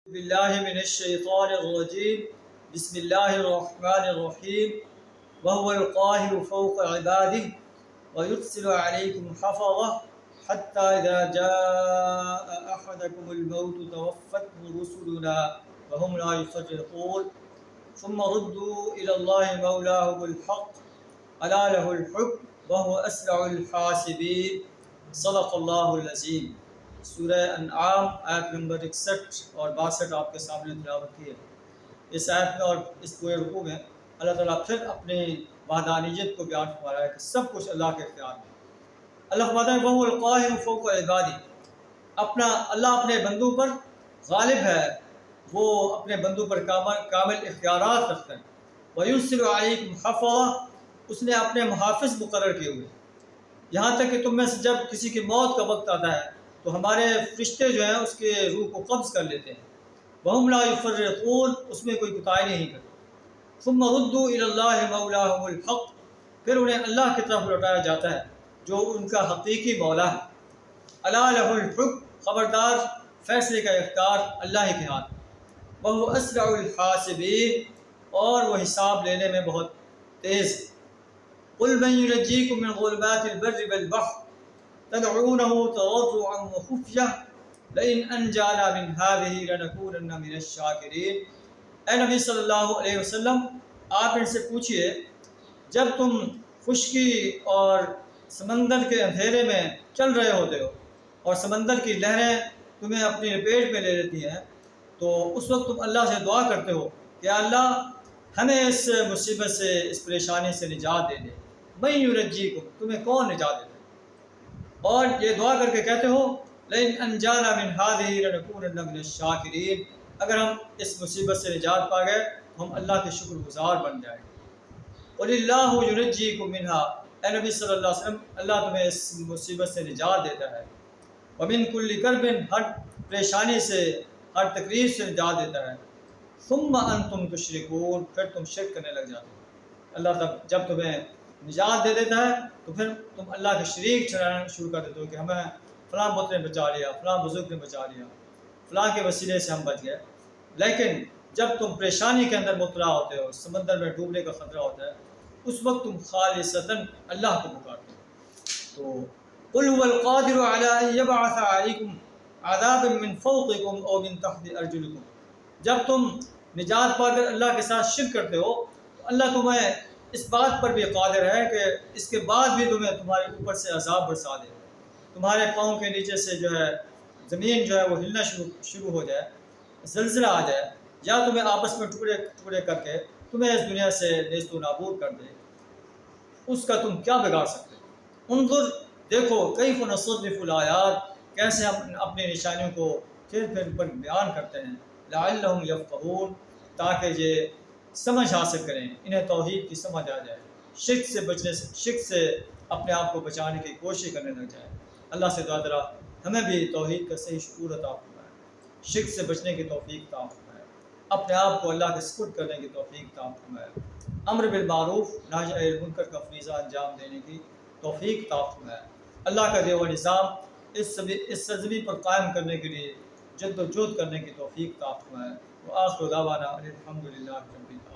باللہ من الشیطان الرجیم بسم اللہ الرحمن الرحیم وهو القاہر فوق عباده ويرسل عليكم حفظه حتى إذا جاء أحدكم الموت توفته رسلنا وهم لا يصدقون ثم ردوا إلى الله مولاهم الحق ألا له الحكم وهو أسرع الحاسبين صدق اللہ العظیم۔ سورہ انعام آیت نمبر 61 اور 62 آپ کے سامنے تلاوت کی ہے۔ اس آیت میں اور اس پورے رکوع میں اللہ تعالیٰ پھر اپنی وحدانیت کو بیان فرما رہا ہے کہ سب کچھ اللہ کے اختیار میں۔ اللہ فرماتا ہے وَهُوَ الْقَاهِرُ فَوْقَ عِبَادِهِ، اللہ اپنے بندوں پر غالب ہے، وہ اپنے بندوں پر کامل اختیارات رکھتا ہے۔ وَيُرْسِلُ عَلَيْكُمْ حَفَظَةً، اس نے اپنے محافظ مقرر کیے ہوئے، یہاں تک کہ تم میں سے جب کسی کی موت کا وقت آتا ہے تو ہمارے فرشتے جو ہیں اس کے روح کو قبض کر لیتے ہیں۔ وَهُمْ لَا يُفَرِّطُونَ، اس میں کوئی کوتاہی نہیں کرتے۔ ثُمَّ رُدُّوا إِلَى اللَّهِ مَوْلَاهُمُ الْحَقِّ، پھر انہیں اللہ کی طرف لوٹایا جاتا ہے جو ان کا حقیقی مولا ہے۔ أَلَا لَهُ الْحُكْمُ، خبردار فیصلے کا اختیار اللہ ہی کے ہاتھ۔ وَهُوَ أَسْرَعُ الْحَاسِبِينَ، اور وہ حساب لینے میں بہت تیز۔ قُلْ مَن يُنَجِّيكُم مِّن ظُلُمَاتِ الْبَرِّ وَالْبَحْرِ تدعونه تضرعا وخفية لئن أنجانا من هذه لنكونن من الشاكرين۔ اے نبی صلی اللہ علیہ وسلم، آپ ان سے پوچھئے جب تم خشکی اور سمندر کے اندھیرے میں چل رہے ہوتے ہو اور سمندر کی لہریں تمہیں اپنی لپیٹ میں لے لیتی ہیں تو اس وقت تم اللہ سے دعا کرتے ہو کہ اللہ ہمیں اس مصیبت سے، اس پریشانی سے نجات دے دے۔ من یرجیکم، تمہیں کون نجات دے دے؟ اور یہ دعا کر کے کہتے ہو لئن انجانا من هذه لنكونن من الشاکرین، اگر ہم اس مصیبت سے نجات پا گئے تو ہم اللہ کے شکر گزار بن جائیں گے۔ قل اللہ ینجیکم منها، اے نبی صلی اللہ علیہ وسلم، اللہ تمہیں اس مصیبت سے نجات دیتا ہے۔ ومن کل کرب، ہر پریشانی سے، ہر تکلیف سے نجات دیتا ہے۔ ثم انتم تشرکون، پھر تم شرک کرنے لگ جاتے ہو۔ اللہ جب تمہیں نجات دے دیتا ہے تو پھر تم اللہ کے شریک ٹھہرانا شروع کر دیتے ہو کہ ہمیں فلاں بت نے بچا لیا، فلاں بزرگ نے بچا لیا، فلاں کے وسیلے سے ہم بچ گئے۔ لیکن جب تم پریشانی کے اندر مبتلا ہوتے ہو، سمندر میں ڈوبنے کا خطرہ ہوتا ہے، اس وقت تم خالصتاً اللہ کو پکارتے ہو۔ تو قل هو القادر على ان يبعث عليكم عذابا من فوقكم او من تحت ارجلكم، جب تم نجات پا کر اللہ کے ساتھ شرک کرتے ہو تو اللہ تمہیں اس بات پر بھی قادر ہے کہ اس کے بعد بھی تمہیں تمہارے اوپر سے عذاب برسا دے، تمہارے پاؤں کے نیچے سے جو ہے زمین جو ہے وہ ہلنا شروع ہو جائے، زلزلہ آ جائے، یا تمہیں آپس میں ٹکڑے کر کے تمہیں اس دنیا سے نیست و نابود کر دے، اس کا تم کیا بگاڑ سکتے؟ انظر، دیکھو کیف نصرف الآیات، کیسے ہم اپنی نشانیوں کو پھر پر بیان کرتے ہیں، لعلہم یفقہون، تاکہ یہ سمجھ حاصل کریں، انہیں توحید کی سمجھ آ جائے، شرک سے اپنے آپ کو بچانے کی کوشش کرنے لگ جائے۔ اللہ سے دعا درا ہمیں بھی توحید کا صحیح شعور عطا فرمائے، شرک سے بچنے کی توفیق عطا فرمائے، اپنے آپ کو اللہ کے سپرد کرنے کی توفیق عطا فرمائے، امر بالمعروف نہی عن المنکر کا فریضہ انجام دینے کی توفیق عطا فرمائے۔ اللہ کا دیا ہوا نظام اس سرزمین پر قائم کرنے کے لیے جد و جہد کرنے کی توفیق عطا فرمائے۔ وآخر دعوانا الحمد للہ رب العالمین۔